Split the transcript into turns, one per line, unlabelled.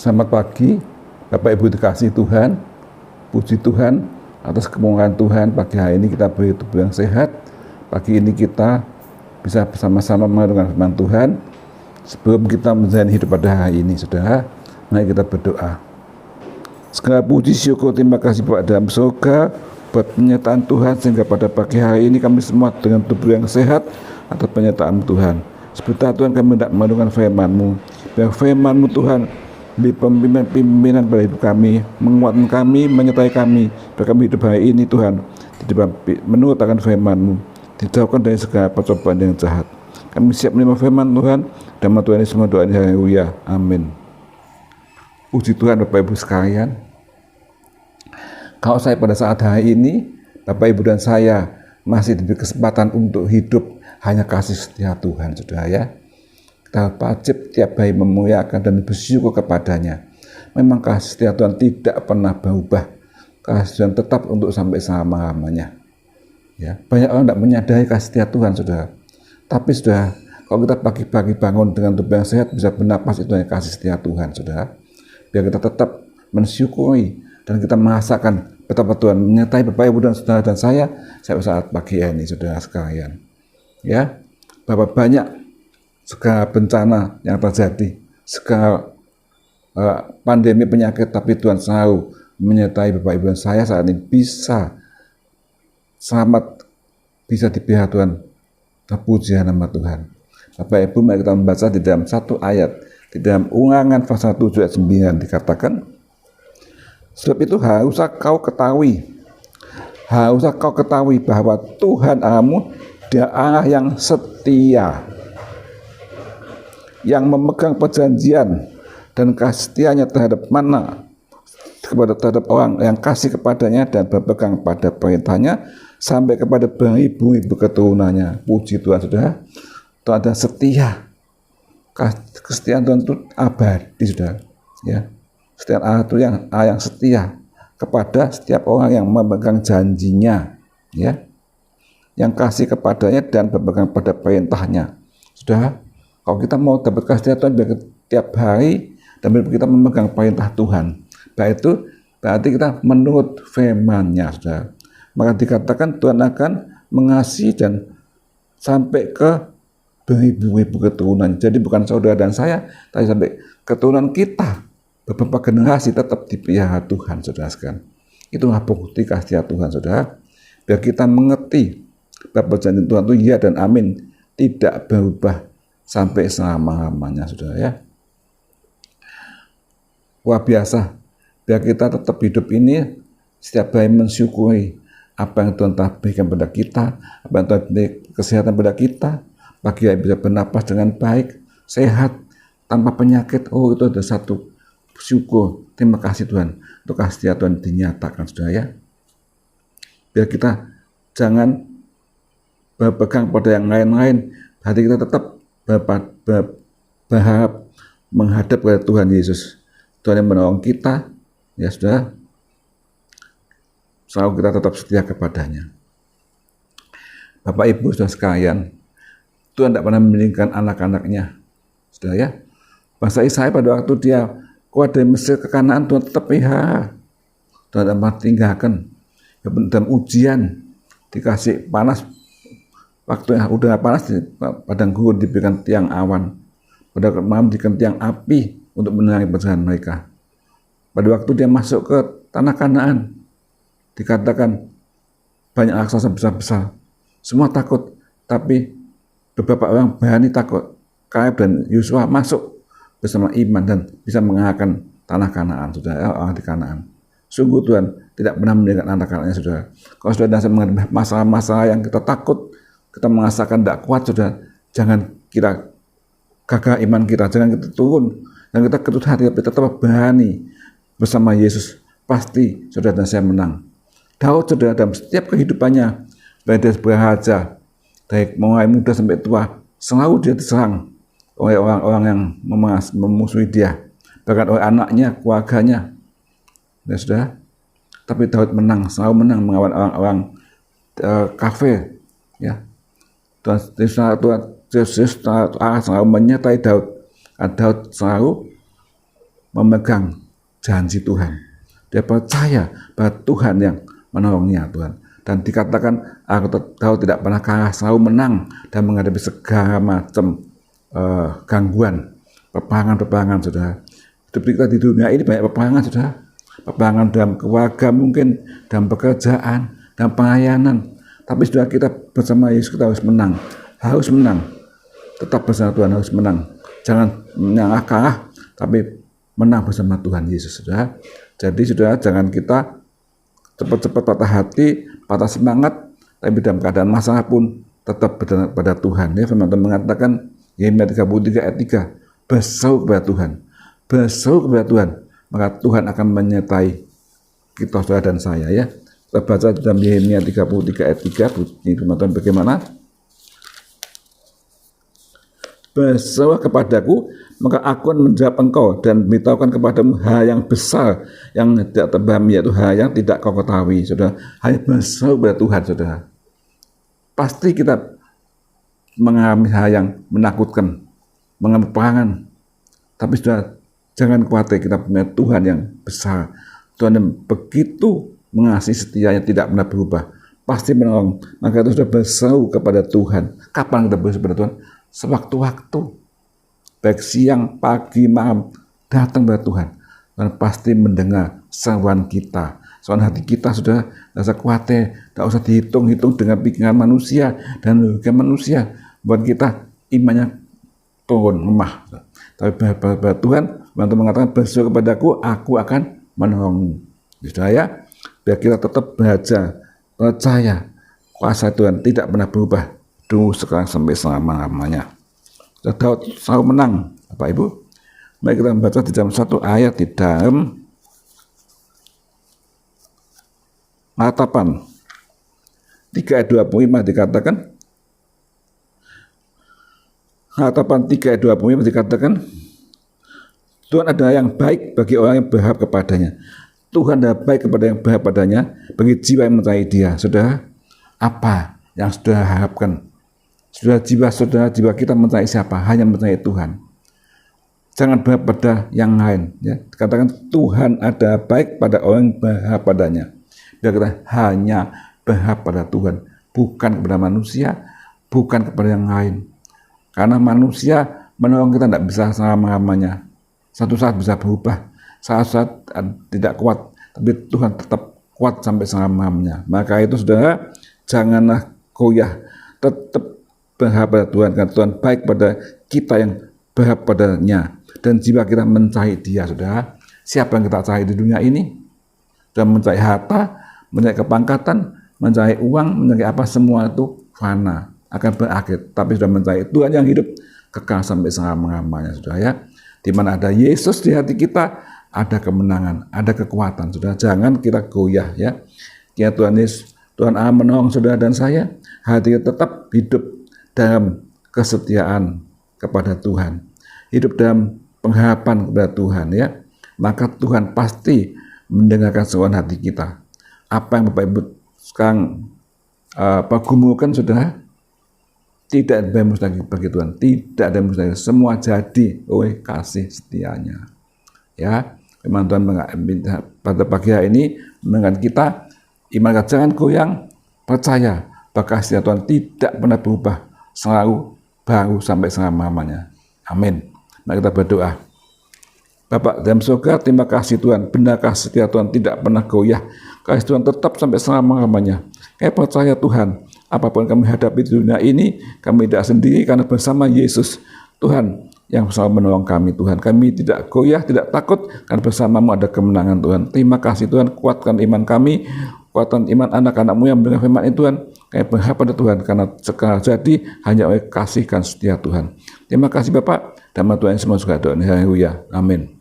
Selamat pagi, Bapak Ibu dikasihi Tuhan. Puji Tuhan atas kemurahan Tuhan. Pagi hari ini kita beri tubuh yang sehat. Pagi ini kita bisa bersama-sama mendengar firman Tuhan. Sebelum kita menjalani hidup pada hari ini, saudara, mari kita berdoa. Segala puji syukur terima kasih Bapak dalam surga buat penyertaan Tuhan, sehingga pada pagi hari ini kami semua dengan tubuh yang sehat atas penyertaan Tuhan. Sebentar Tuhan, kami hendak mendengar firman-Mu. Biar firman-Mu Tuhan beri pimpinan pada hidup kami, menguatkan kami, menyertai kami, biar kami hidup hari ini Tuhan menurut akan firman-Mu, dijauhkan dari segala percobaan yang jahat. Kami siap menerima firman Tuhan, dan Tuhan semua doa ini, haleluya, amin. Puji Tuhan Bapak Ibu sekalian. Kalau saya pada saat hari ini, Bapak Ibu dan saya masih diberi kesempatan untuk hidup hanya kasih setia Tuhan, saudara ya. Kita wajib tiap hari memuliakan dan bersyukur kepadanya. Memang kasih setia Tuhan tidak pernah berubah. Kasih Tuhan tetap untuk sampai selama-lamanya. Ya, banyak orang tidak menyadari kasih setia Tuhan, saudara. Tapi saudara, kalau kita pagi-pagi bangun dengan tubuh yang sehat, bisa bernapas, itu hanya kasih setia Tuhan, saudara. Biar kita tetap mensyukuri dan kita merasakan betapa Tuhan menyertai Bapak Ibu dan saudara dan saya saat pagi ini, saudara sekalian. Ya, berapa banyak segala bencana yang terjadi, segala pandemi penyakit, tapi Tuhan selalu menyertai Bapak Ibu dan saya saat ini bisa selamat, bisa dipelihara Tuhan. Terpuji nama Tuhan. Bapak Ibu, mari kita membaca di dalam satu ayat, di dalam Ulangan pasal 7 ayat 9 dikatakan, sebab itu haruslah kau ketahui bahwa Tuhan Allahmu Dia Allah yang setia, yang memegang perjanjian dan kasih setianya terhadap terhadap orang yang kasih kepadanya dan berpegang pada perintahnya sampai kepada beribu-ribu keturunannya. Puji Tuhan, saudara. Tuhan ada setia. Kesetiaan Tuhan itu abadi, saudara. Ya, setiap Allah itu yang setia kepada setiap orang yang memegang janjinya, ya, yang kasih kepadanya dan berpegang pada perintahnya. Saudara, kalau kita mau dapat kasih Tuhan tiap hari dan kita memegang perintah Tuhan, itu berarti kita menurut firman-Nya, saudara. Maka dikatakan Tuhan akan mengasihi dan sampai ke beribu-ribu keturunan. Jadi bukan saudara dan saya, tapi sampai keturunan kita, beberapa generasi tetap dipelihara Tuhan, saudara sekalian. Itulah bukti kasih Tuhan, saudara. Biar kita mengerti bahwa janji Tuhan itu ya dan amin, tidak berubah sampai selama-lamanya, saudara ya. Wah, biasa. Biar kita tetap hidup ini setiap hari mensyukuri apa yang Tuhan telah berikan pada kita, apa yang Tuhan berikan kesehatan pada kita, pagi hari bisa bernapas dengan baik, sehat, tanpa penyakit. Oh, itu ada satu syukur. Terima kasih Tuhan untuk kasih Tuhan dinyatakan, saudara ya. Biar kita jangan berpegang pada yang lain-lain, hati kita tetap berharap menghadap kepada Tuhan Yesus. Tuhan yang menolong kita, ya saudara. Selalu kita tetap setia kepadanya. Bapak Ibu saudara sekalian, Tuhan tidak pernah meninggalkan anak-anaknya, saudara ya. Bangsa Israel pada waktu dia keluar dari Mesir ke Kanaan, Tuhan tetap pelihara. Tuhan tidak pernah tinggalkan. Dalam ujian dikasih panas, waktu yang udara panas di padang gurun diberikan tiang awan, pada malam diberikan tiang api untuk menerangi perjalanan mereka. Pada waktu dia masuk ke tanah Kanaan, dikatakan banyak raksasa besar-besar, semua takut, tapi beberapa orang berani takut. Kaleb dan Yosua masuk bersama iman dan bisa mengalahkan tanah Kanaan, saudara, orang di Kanaan. Sungguh Tuhan tidak pernah meninggalkan anak-anaknya, saudara. Kalau saudara menghadapi masalah-masalah yang kita takut, kita merasakan tidak kuat, saudara, jangan kita gagal iman kita, jangan kita turun, dan kita ketut hati, tapi tetap berani bersama Yesus. Pasti saudara dan saya menang. Daud, saudara, dalam setiap kehidupannya, baik dia sebagai raja, dari mulai muda sampai tua, selalu dia diserang oleh orang-orang yang memusuhi dia, bahkan oleh anaknya, keluarganya, ya saudara. Tapi Daud menang, selalu menang melawan orang-orang kafir, ya. Tuhan Yesus selalu menyertai Daud. Daud selalu memegang janji Tuhan. Dia percaya bahwa Tuhan yang menolongnya Tuhan. Dan dikatakan aku tahu tidak pernah kalah, selalu menang dan menghadapi segala macam gangguan, peperangan, saudara. Hidup kita di dunia ini banyak peperangan, saudara. Peperangan dalam keluarga mungkin, dalam pekerjaan, dalam pelayanan. Tapi sudah kita bersama Yesus kita harus menang. Tetap bersama Tuhan harus menang. Jangan menyerah kalah, tapi menang bersama Tuhan Yesus, saudara. Jadi saudara, jangan kita cepat-cepat patah hati, patah semangat, tapi dalam keadaan masalah pun tetap pada Tuhan. Ya, firman Tuhan mengatakan Yeremia 33 ayat 3, berseru kepada Tuhan, maka Tuhan akan menyertai kita, saudara dan saya. Ya, kita baca dalam Yeremia 33 ayat 3, bunyi firman Tuhan bagaimana? Berseru kepadaku, maka aku akan menjawab engkau dan memberitahukan kepadamu hal yang besar yang tidak terpahami, yaitu hal yang tidak kau ketahui. Saudara, hanya berseru kepada Tuhan, saudara. Pasti kita mengalami hal yang menakutkan, mengalami peperangan. Tapi saudara, jangan khawatir, kita punya Tuhan yang besar. Tuhan yang begitu mengasihi, setianya tidak pernah berubah, pasti menolong. Maka itu sudah berseru kepada Tuhan. Kapan kita berseru kepada Tuhan? Sewaktu-waktu, baik siang, pagi, malam, datang kepada Tuhan. Dan pasti mendengar seruan kita, seruan hati kita. Sudah tidak usah khawatir, tidak usah dihitung-hitung dengan pikiran manusia dan logika manusia, buat kita imannya turun, lemah. Tapi pada Tuhan, Tuhan mengatakan berseru kepadaku, aku akan menolongmu. Saudara, biar kita tetap belajar, percaya kuasa Tuhan tidak pernah berubah, dulu, sekarang, sampai selama-lamanya. Daud selalu menang, Bapak Ibu. Mari kita membaca di dalam satu ayat di dalam Ratapan 3 ayat 25 dikatakan, Ratapan 3 ayat 25 dikatakan, Tuhan adalah yang baik bagi orang yang berharap kepadanya. Tuhan adalah baik kepada yang berharap padanya, bagi jiwa yang mencari Dia. Saudara, apa yang saudara harapkan? Jiwa kita mencari siapa? Hanya mencari Tuhan. Jangan berharap pada yang lain. Ya. Katakan Tuhan ada baik pada orang yang berharap padanya. Biar kita hanya berharap pada Tuhan, bukan kepada manusia, bukan kepada yang lain. Karena manusia menolong kita tidak bisa selama-lamanya. Satu saat bisa berubah, saat tidak kuat, tapi Tuhan tetap kuat sampai selama-lamanya. Maka itu saudara, janganlah goyah, tetap berharap pada Tuhan, karena Tuhan baik pada kita yang berharap padanya, dan jiwa kita mencari Dia. Saudara, siapa yang kita cari di dunia ini? Sudah mencari harta, mencari kepangkatan, mencari uang, mencari apa, semua itu fana, akan berakhir. Tapi sudah mencari Tuhan yang hidup kekal sampai selama-lamanya, saudara. Ya, di mana ada Yesus di hati kita, ada kemenangan, ada kekuatan. Saudara, jangan kita goyah. Ya, ya, Tuhan Yesus, Tuhan Allah menolong saudara dan saya, hati kita tetap hidup dalam kesetiaan kepada Tuhan, hidup dalam pengharapan kepada Tuhan, ya, maka Tuhan pasti mendengarkan seruan hati kita. Apa yang Bapak Ibu sekarang pergumukan, saudara, tidak ada yang mustahil bagi Tuhan, tidak ada yang mustahil, semua jadi oleh kasih setianya. Ya, firman Tuhan pada pagi hari ini mengingatkan kita, iman kita jangan goyang, percaya bahwa kasih Tuhan tidak pernah berubah, selalu baru sampai selama-lamanya. Amin. Mari kita berdoa. Bapak dalam surga, terima kasih Tuhan, benar kasih setia Tuhan tidak pernah goyah, kasih Tuhan tetap sampai selama-lamanya. Kami percaya Tuhan, apapun kami hadapi di dunia ini, kami tidak sendiri karena bersama Yesus, Tuhan yang selalu menolong kami. Tuhan, kami tidak goyah, tidak takut, karena bersamamu ada kemenangan. Tuhan, terima kasih Tuhan, kuatkan iman kami, kuatkan iman anak-anakmu yang mendengar firman itu. Tuhan, kami berharap pada Tuhan, karena segala jadi hanya oleh kasih dan setia Tuhan. Terima kasih Bapak, dan Tuhan semua suka doa. Haleluya. Amin.